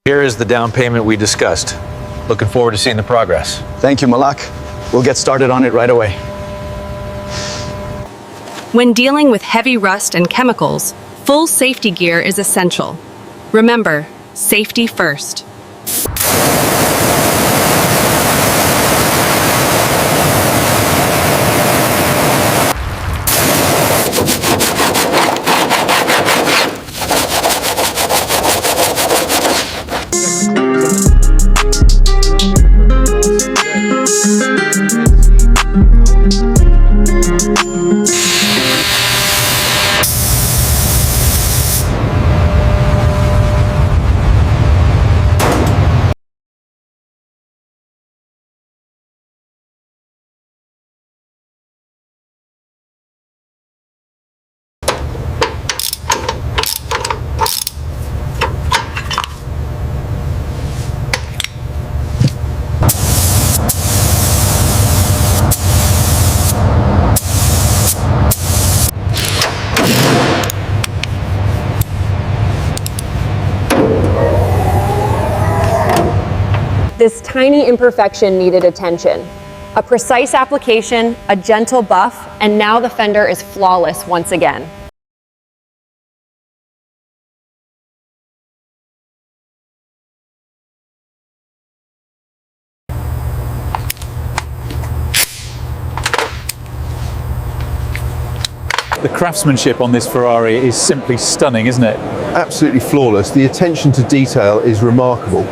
Here is the down payment we discussed. Looking forward to seeing the progress. Thank you, Malak. We'll get started on it right away. When dealing with heavy rust and chemicals, full safety gear is essential. Remember, safety first. This tiny imperfection needed attention. A precise application, a gentle buff, and now the fender is flawless once again. The craftsmanship on this Ferrari is simply stunning, isn't it? Absolutely flawless. The attention to detail is remarkable.